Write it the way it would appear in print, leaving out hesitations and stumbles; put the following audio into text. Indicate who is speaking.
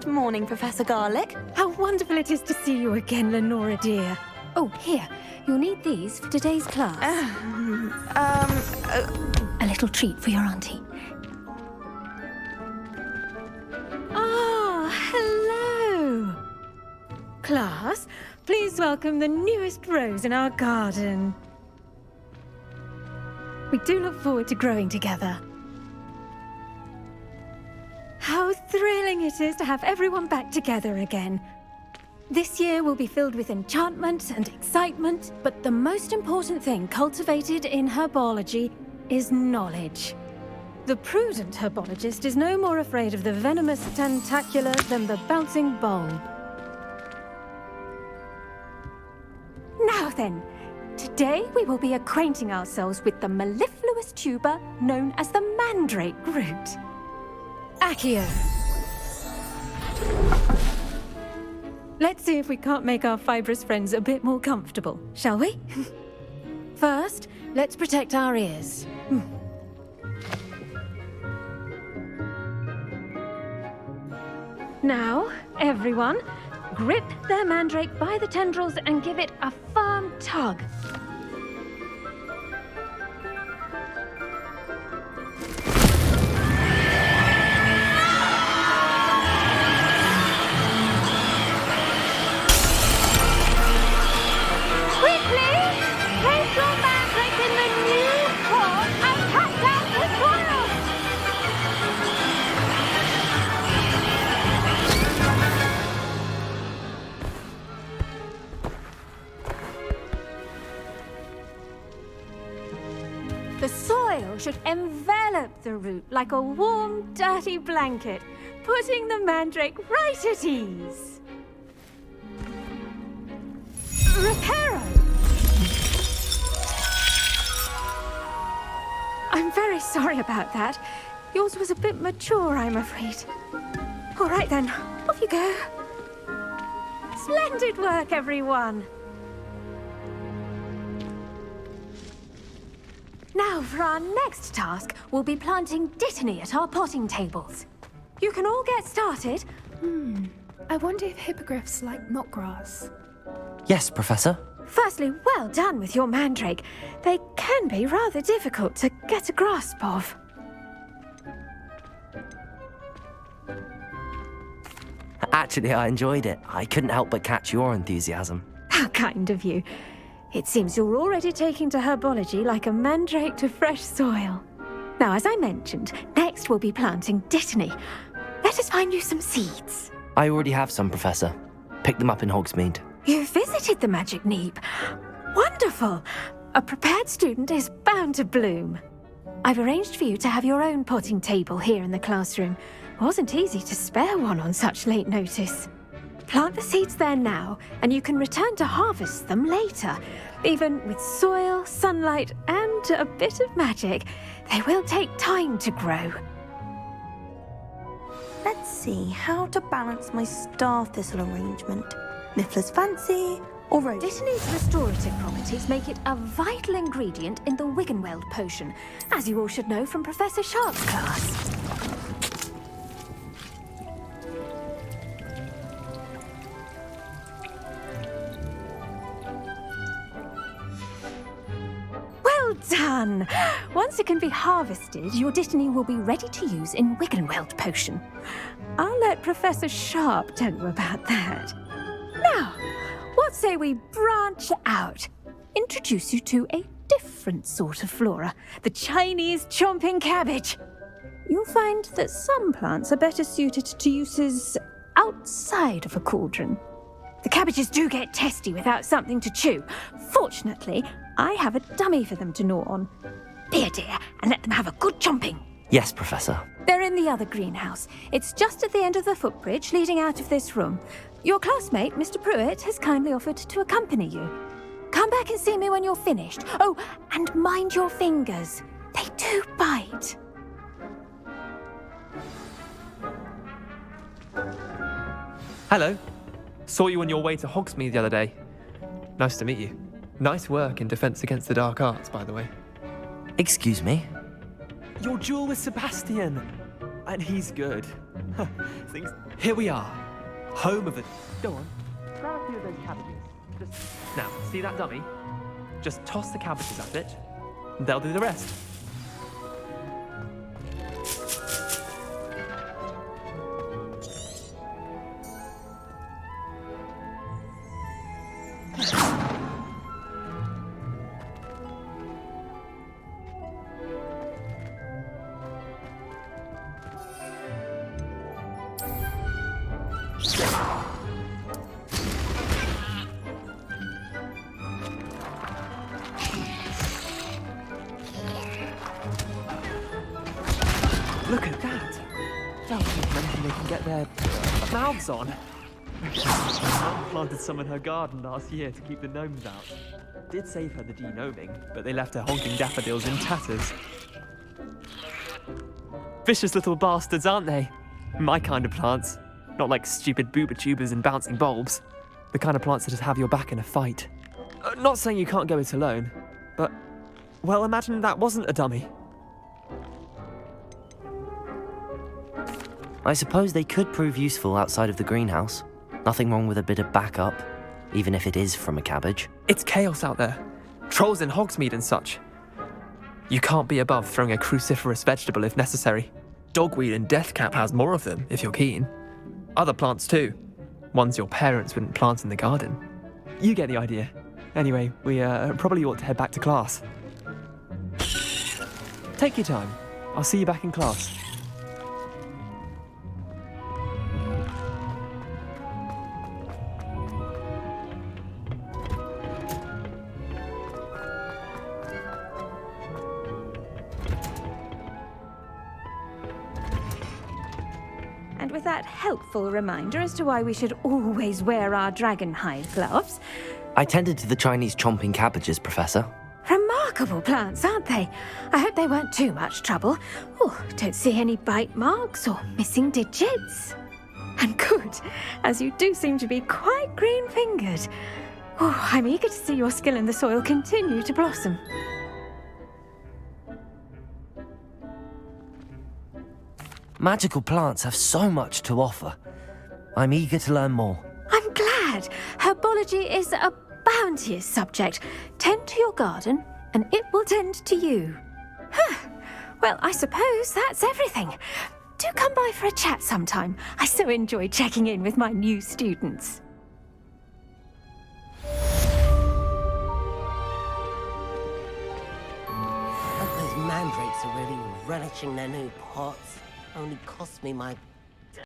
Speaker 1: Good morning, Professor Garlick.
Speaker 2: How wonderful it is to see you again, Lenora dear. Oh, here, you'll need these for today's class. A little treat for your auntie. Ah, hello. Class, please welcome the newest rose in our garden. We do look forward to growing together. How thrilling it is to have everyone back together again. This year will be filled with enchantment and excitement, but the most important thing cultivated in herbology is knowledge. The prudent herbologist is no more afraid of the venomous tentacular than the bouncing bulb. Now then, today we will be acquainting ourselves with the mellifluous tuber known as the mandrake root. Accio. Let's see if we can't make our fibrous friends a bit more comfortable, shall we? First, let's protect our ears. Now, everyone, grip their mandrake by the tendrils and give it a firm tug. The soil should envelop the root like a warm, dirty blanket, putting the mandrake right at ease. Reparo! I'm very sorry about that. Yours was a bit mature, I'm afraid. All right then, off you go. Splendid work, everyone. Now, for our next task, we'll be planting dittany at our potting tables. You can all get started.
Speaker 3: I wonder if hippogriffs like knotgrass.
Speaker 4: Yes, Professor.
Speaker 2: Firstly, well done with your mandrake. They can be rather difficult to get a grasp of.
Speaker 4: Actually, I enjoyed it. I couldn't help but catch your enthusiasm.
Speaker 2: How kind of you. It seems you're already taking to herbology like a mandrake to fresh soil. Now, as I mentioned, next we'll be planting dittany. Let us find you some seeds.
Speaker 4: I already have some, Professor. Picked them up in Hogsmeade.
Speaker 2: You visited the Magic Neep. Wonderful! A prepared student is bound to bloom. I've arranged for you to have your own potting table here in the classroom. Wasn't easy to spare one on such late notice. Plant the seeds there now, and you can return to harvest them later. Even with soil, sunlight, and a bit of magic, they will take time to grow.
Speaker 1: Let's see how to balance my star thistle arrangement. Niffler's fancy or rose?
Speaker 2: Dittany's restorative properties make it a vital ingredient in the Wiggenweld potion, as you all should know from Professor Sharp's class. Well done! Once it can be harvested, your dittany will be ready to use in Wiggenweld potion. I'll let Professor Sharp tell you about that. Now, what say we branch out? Introduce you to a different sort of flora, the Chinese chomping cabbage. You'll find that some plants are better suited to uses outside of a cauldron. The cabbages do get testy without something to chew. Fortunately, I have a dummy for them to gnaw on. Be a dear and let them have a good chomping.
Speaker 4: Yes, Professor.
Speaker 2: They're in the other greenhouse. It's just at the end of the footbridge leading out of this room. Your classmate, Mr. Pruitt, has kindly offered to accompany you. Come back and see me when you're finished. Oh, and mind your fingers. They do bite.
Speaker 5: Hello. Saw you on your way to Hogsmeade the other day. Nice to meet you. Nice work in Defense Against the Dark Arts, by the way.
Speaker 4: Excuse me?
Speaker 5: Your duel with Sebastian. And he's good. Things. Here we are. Home of the. Go on. Grab a few of those cabbages. Now, see that dummy? Just toss the cabbages at it. And they'll do the rest. Look at that! Don't think anything they can get their mouths on. Mum planted some in her garden last year to keep the gnomes out. Did save her the de-gnoming, but they left her honking daffodils in tatters. Vicious little bastards, aren't they? My kind of plants. Not like stupid booba tubers and bouncing bulbs. The kind of plants that just have your back in a fight. Not saying you can't go it alone, but, well, imagine that wasn't a dummy.
Speaker 4: I suppose they could prove useful outside of the greenhouse. Nothing wrong with a bit of backup, even if it is from a cabbage.
Speaker 5: It's chaos out there. Trolls in Hogsmeade and such. You can't be above throwing a cruciferous vegetable if necessary. Dogweed and deathcap has more of them, if you're keen. Other plants too. Ones your parents wouldn't plant in the garden. You get the idea. Anyway, we probably ought to head back to class. Take your time. I'll see you back in class.
Speaker 2: And with that helpful reminder as to why we should always wear our dragon hide gloves.
Speaker 4: I tended to the Chinese chomping cabbages, Professor.
Speaker 2: Remarkable plants, aren't they? I hope they weren't too much trouble. Oh, don't see any bite marks or missing digits. And good, as you do seem to be quite green-fingered. Oh, I'm eager to see your skill in the soil continue to blossom.
Speaker 4: Magical plants have so much to offer. I'm eager to learn more.
Speaker 2: I'm glad. Herbology is a bounteous subject. Tend to your garden, and it will tend to you. Well, I suppose that's everything. Do come by for a chat sometime. I so enjoy checking in with my new students.
Speaker 6: Hope those mandrakes are really relishing their new pots. Only cost me my